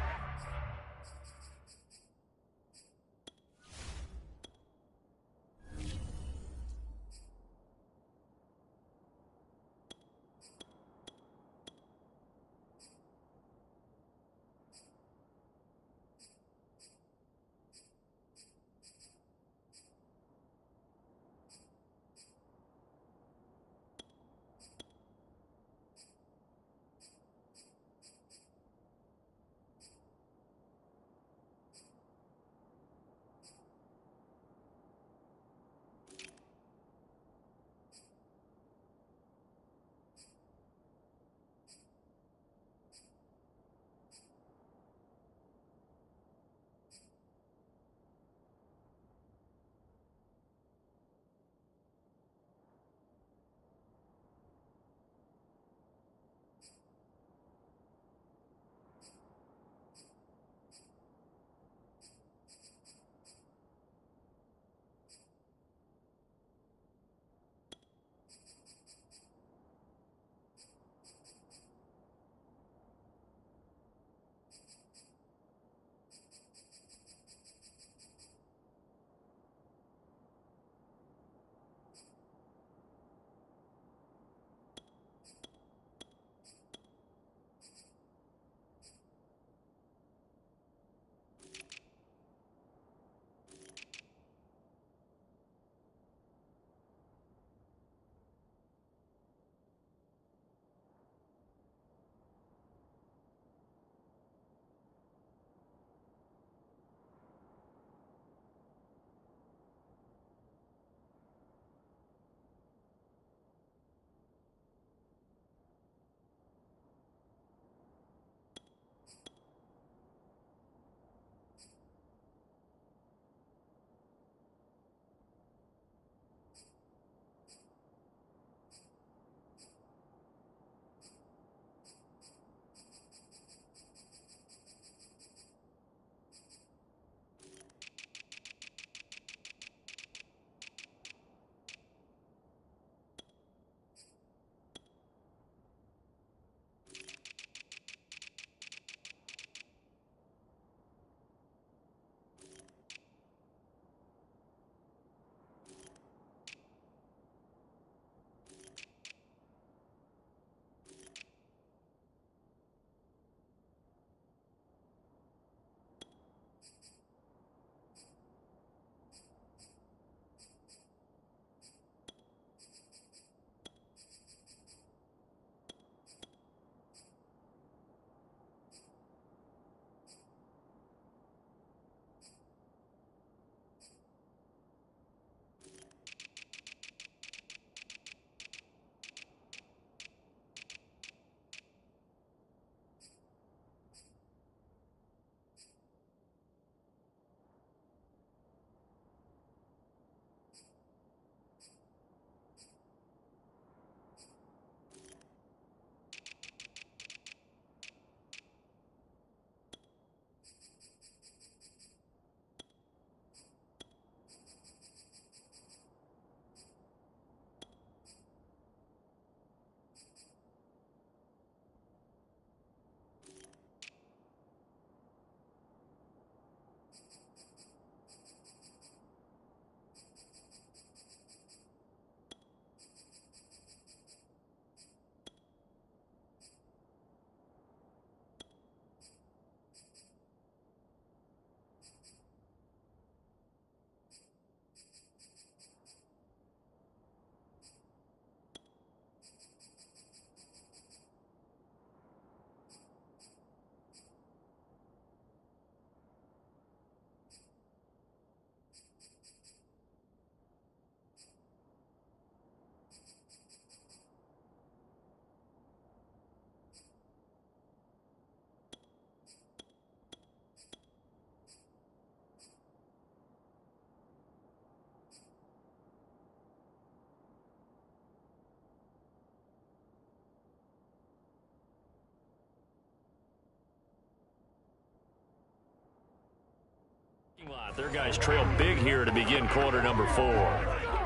Their guys trail big here to begin quarter number 4.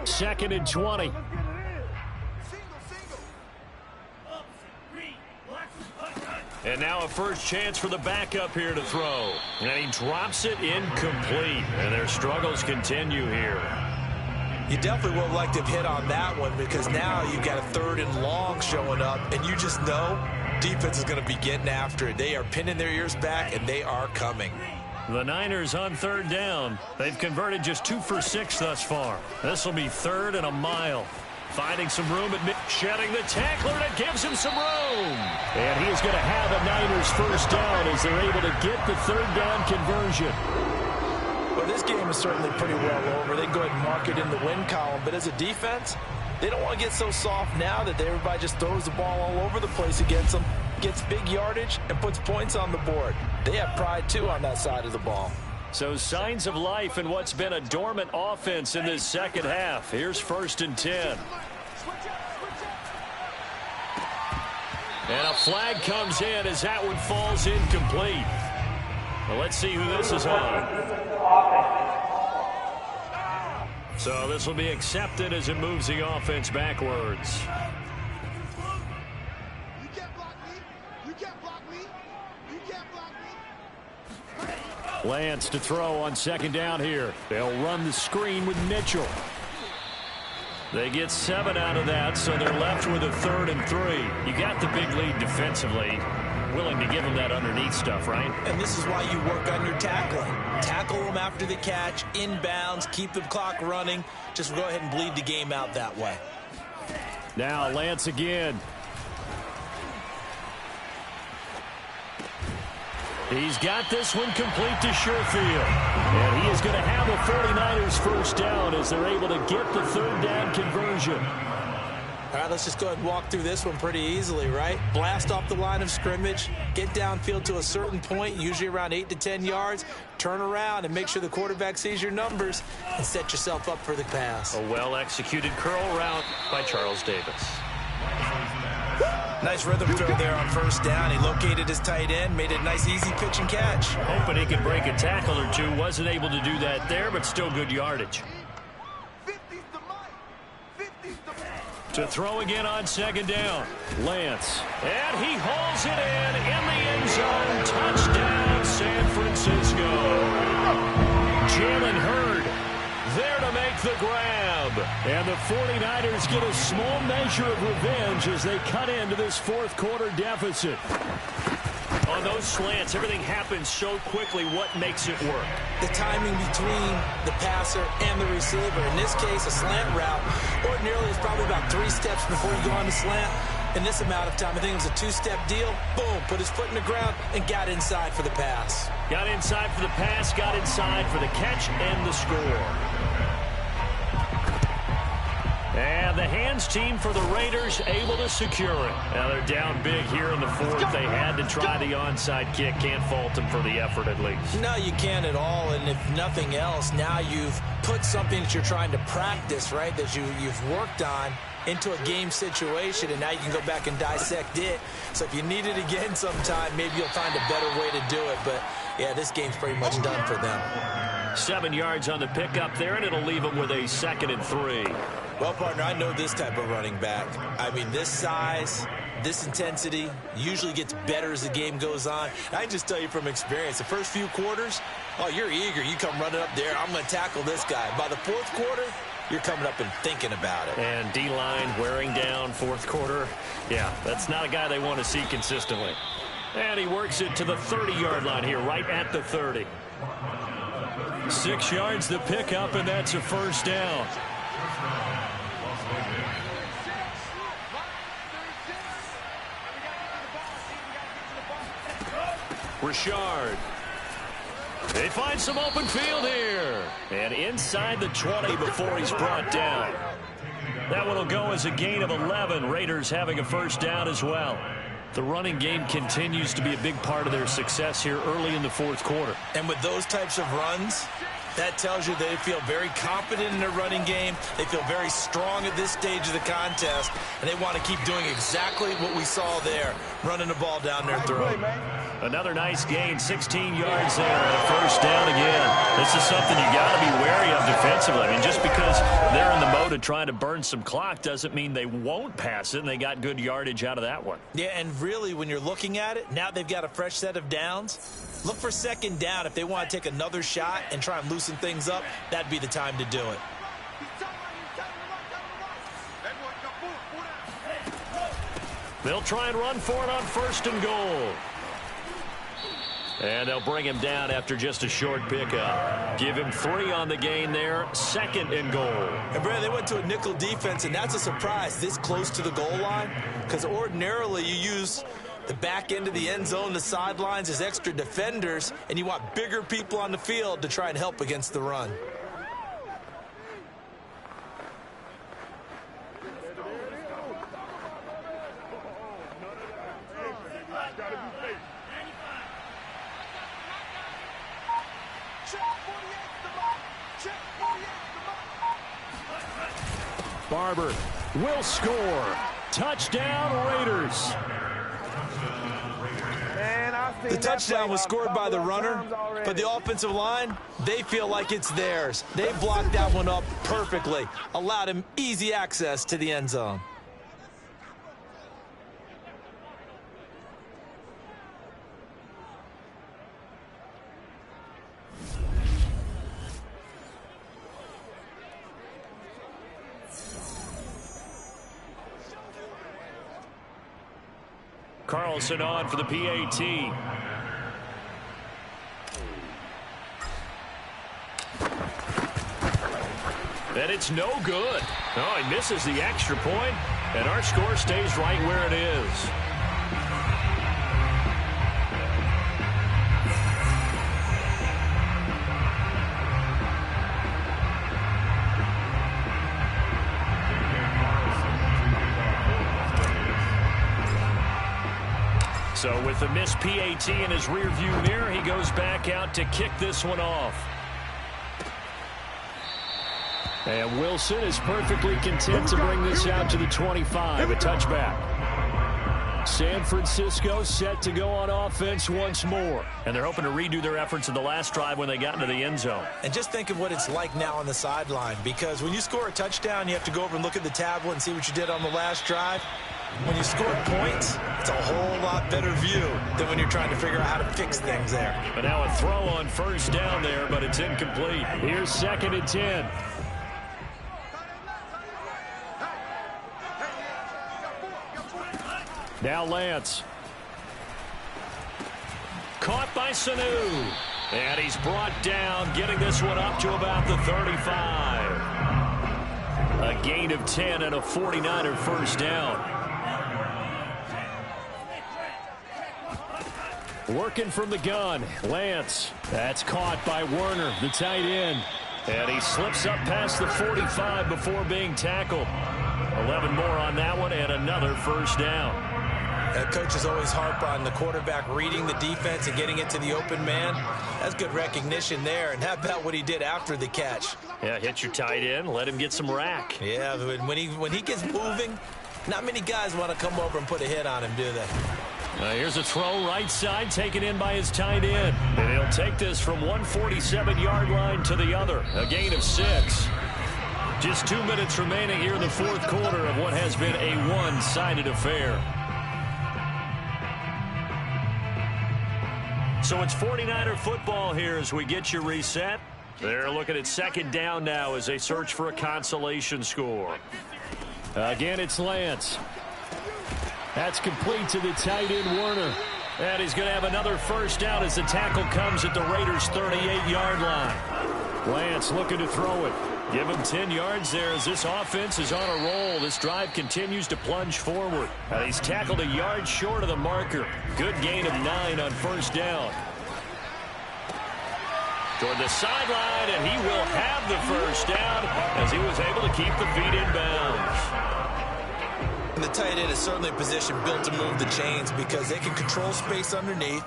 2nd and 20. And now a first chance for the backup here to throw. And he drops it incomplete. And their struggles continue here. You definitely would have liked to have hit on that one, because now you've got a 3rd and long showing up, and you just know defense is going to be getting after it. They are pinning their ears back, and they are coming. The Niners on 3rd down. They've converted just 2 for 6 thus far. This will be 3rd and a mile. Finding some room at mid, shedding the tackler that gives him some room. And he is going to have a Niners first down as they're able to get the 3rd down conversion. Well, this game is certainly pretty well over. They can go ahead and mark it in the win column. But as a defense, they don't want to get so soft now that everybody just throws the ball all over the place against them, gets big yardage, and puts points on the board. They have pride, too, on that side of the ball. So signs of life in what's been a dormant offense in this second half. Here's 1st and 10. And a flag comes in as that one falls incomplete. Well, let's see who this is on. So this will be accepted as it moves the offense backwards. You can't block me. You can't block me. You can't block me. Lance to throw on 2nd down here. They'll run the screen with Mitchell. They get 7 out of that, so they're left with a 3rd and 3. You got the big lead defensively. Willing to give them that underneath stuff, right? And this is why you work on your tackling. Tackle them after the catch, inbounds, keep the clock running. Just go ahead and bleed the game out that way. Now Lance again. He's got this one complete to Sherfield. And he is going to have a 49ers first down as they're able to get the 3rd down conversion. All right, let's just go ahead and walk through this one pretty easily, right? Blast off the line of scrimmage, get downfield to a certain point, usually around 8 to 10 yards, turn around and make sure the quarterback sees your numbers and set yourself up for the pass. A well-executed curl route by Charles Davis. Nice rhythm throw there on 1st down. He located his tight end, made a nice easy pitch and catch. Hoping he could break a tackle or two. Wasn't able to do that there, but still good yardage. To throw again on 2nd down. Lance. And he hauls it in the end zone. Touchdown, San Francisco. Jalen Hurd there to make the grab. And the 49ers get a small measure of revenge as they cut into this 4th quarter deficit. On those slants, everything happens so quickly. What makes it work? The timing between the passer and the receiver. In this case, a slant route ordinarily is probably about 3 steps before you go on the slant. In this amount of time, I think it was a 2-step deal. Boom, put his foot in the ground and got inside for the pass. Got inside for the pass, got inside for the catch and the score. And the hands team for the Raiders able to secure it. Now they're down big here in the 4th. They had to try the onside kick. Can't fault them for the effort at least. No, you can't at all. And if nothing else, now you've put something that you're trying to practice, right, that you've worked on into a game situation, and now you can go back and dissect it. So if you need it again sometime, maybe you'll find a better way to do it. But, yeah, this game's pretty much done for them. 7 yards on the pickup there, and it'll leave them with a 2nd and 3. Well, partner, I know this type of running back. I mean, this size, this intensity usually gets better as the game goes on. I can just tell you from experience, the first few quarters, oh, you're eager. You come running up there, I'm going to tackle this guy. By the 4th quarter, you're coming up and thinking about it. And D-line wearing down 4th quarter. Yeah, that's not a guy they want to see consistently. And he works it to the 30-yard line here, right at the 30. 6 yards the pickup, and that's a first down. Richard. They find some open field here. And inside the 20 before he's brought down. That one will go as a gain of 11. Raiders having a first down as well. The running game continues to be a big part of their success here early in the 4th quarter. And with those types of runs, that tells you they feel very confident in their running game. They feel very strong at this stage of the contest, and they want to keep doing exactly what we saw there, running the ball down their throat. Another nice gain, 16 yards there, and a first down again. This is something you got to be wary of defensively. I mean, just because they're in the mode of trying to burn some clock doesn't mean they won't pass it, and they got good yardage out of that one. Yeah, and really, when you're looking at it, now they've got a fresh set of downs. Look for second down. If they want to take another shot and try and loosen things up, that'd be the time to do it. They'll try and run for it on 1st and goal. And they'll bring him down after just a short pickup. Give him 3 on the gain there. 2nd and goal. And, Brad, they went to a nickel defense, and that's a surprise this close to the goal line, because ordinarily you use the back end of the end zone, the sidelines as extra defenders, and you want bigger people on the field to try and help against the run. Barber will score. Touchdown, Raiders. The touchdown was scored by the runner, but the offensive line, they feel like it's theirs. They blocked that one up perfectly, allowed him easy access to the end zone. Carlson on for the PAT. And it's no good. Oh, he misses the extra point, and our score stays right where it is. So with the missed PAT in his rearview mirror, he goes back out to kick this one off. And Wilson is perfectly content to bring this out to the 25, a touchback. San Francisco set to go on offense once more. And they're hoping to redo their efforts in the last drive when they got into the end zone. And just think of what it's like now on the sideline, because when you score a touchdown, you have to go over and look at the tablet and see what you did on the last drive. When you score points, it's a whole lot better view than when you're trying to figure out how to fix things there. But now a throw on 1st down there, but it's incomplete. Here's 2nd and 10. Now Lance. Caught by Sanu. And he's brought down, getting this one up to about the 35. A gain of 10 and a 49er first down. Working from the gun, Lance. That's caught by Werner, the tight end. And he slips up past the 45 before being tackled. 11 more on that one and another first down. Coaches always harp on the quarterback reading the defense and getting it to the open man. That's good recognition there. And how about what he did after the catch? Yeah, hit your tight end, let him get some rack. Yeah, when he gets moving, not many guys want to come over and put a hit on him, do they? Here's a throw right side, taken in by his tight end. And he'll take this from 147-yard line to the other. A gain of 6. Just 2 minutes remaining here in the 4th quarter of what has been a one-sided affair. So it's 49er football here as we get you reset. They're looking at 2nd down now as they search for a consolation score. Again, it's Lance. That's complete to the tight end, Werner. And he's going to have another first down as the tackle comes at the Raiders' 38-yard line. Lance looking to throw it. Give him 10 yards there as this offense is on a roll. This drive continues to plunge forward. He's tackled a yard short of the marker. Good gain of 9 on first down. Toward the sideline, and he will have the first down as he was able to keep the feet in bounds. And the tight end is certainly a position built to move the chains because they can control space underneath.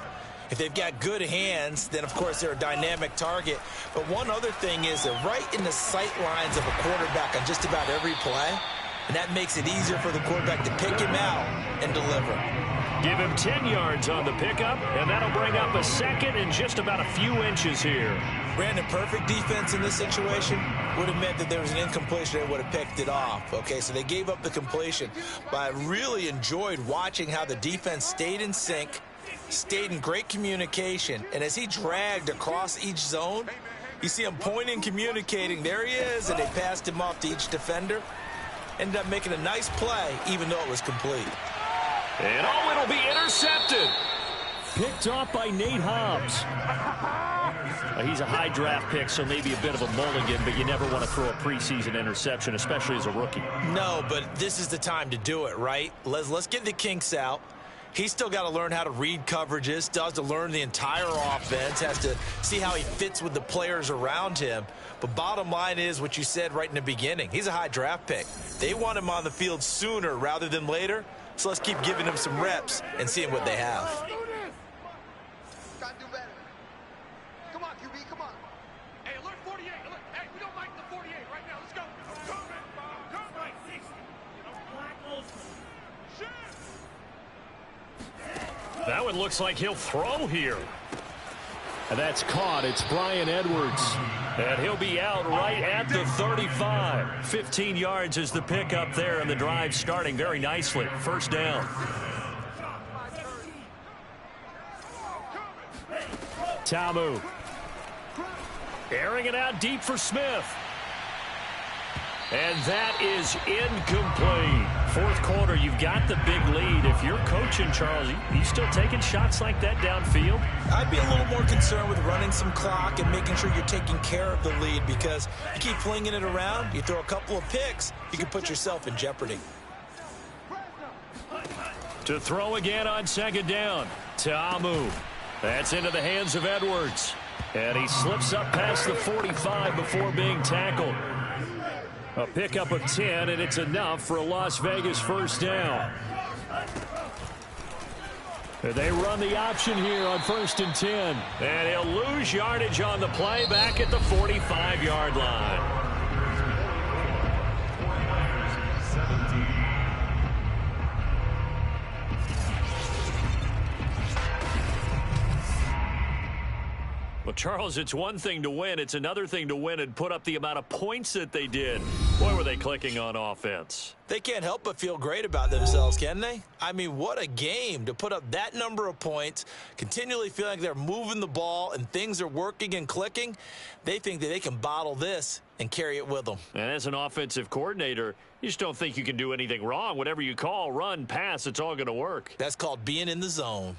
If they've got good hands, then, of course, they're a dynamic target. But one other thing is they're right in the sight lines of a quarterback on just about every play, and that makes it easier for the quarterback to pick him out and deliver. Give him 10 yards on the pickup, and that'll bring up a second and just about a few inches here. Brandon, perfect defense in this situation would have meant that there was an incompletion. They would have picked it off. Okay, so they gave up the completion. But I really enjoyed watching how the defense stayed in sync, stayed in great communication, and as he dragged across each zone, you see him pointing, communicating. There he is, and they passed him off to each defender. Ended up making a nice play, even though it was complete. And oh, it'll be intercepted. Picked off by Nate Hobbs. He's a high draft pick, so maybe a bit of a mulligan, but you never want to throw a preseason interception, especially as a rookie. No, but this is the time to do it, right? Let's get the kinks out. He's still got to learn how to read coverages, still has to learn the entire offense, has to see how he fits with the players around him. But bottom line is what you said right in the beginning. He's a high draft pick. They want him on the field sooner rather than later, so let's keep giving him some reps and seeing what they have. Gotta do better. Come on, QB, come on. Hey, alert 48. Alert. Hey, we don't like the 48 right now. Let's go. Come right 60. That one looks like he'll throw here. And that's caught. It's Brian Edwards. And he'll be out right at the 35. 15 yards is the pickup there, and the drive starting very nicely. First down. Tamu. Airing it out deep for Smith. And that is incomplete. Fourth quarter, you've got the big lead. If you're coaching, Charles, you still taking shots like that downfield? I'd be a little more concerned with running some clock and making sure you're taking care of the lead, because you keep flinging it around, you throw a couple of picks, you can put yourself in jeopardy. To throw again on second down. Tamu. That's into the hands of Edwards. And he slips up past the 45 before being tackled. A pickup of 10, and it's enough for a Las Vegas first down. And they run the option here on 1st and 10. And he'll lose yardage on the play back at the 45-yard line. Well, Charles, it's one thing to win. It's another thing to win and put up the amount of points that they did. Boy, were they clicking on offense. They can't help but feel great about themselves, can they? I mean, what a game to put up that number of points, continually feeling like they're moving the ball and things are working and clicking. They think that they can bottle this and carry it with them. And as an offensive coordinator, you just don't think you can do anything wrong. Whatever you call, run, pass, it's all going to work. That's called being in the zone.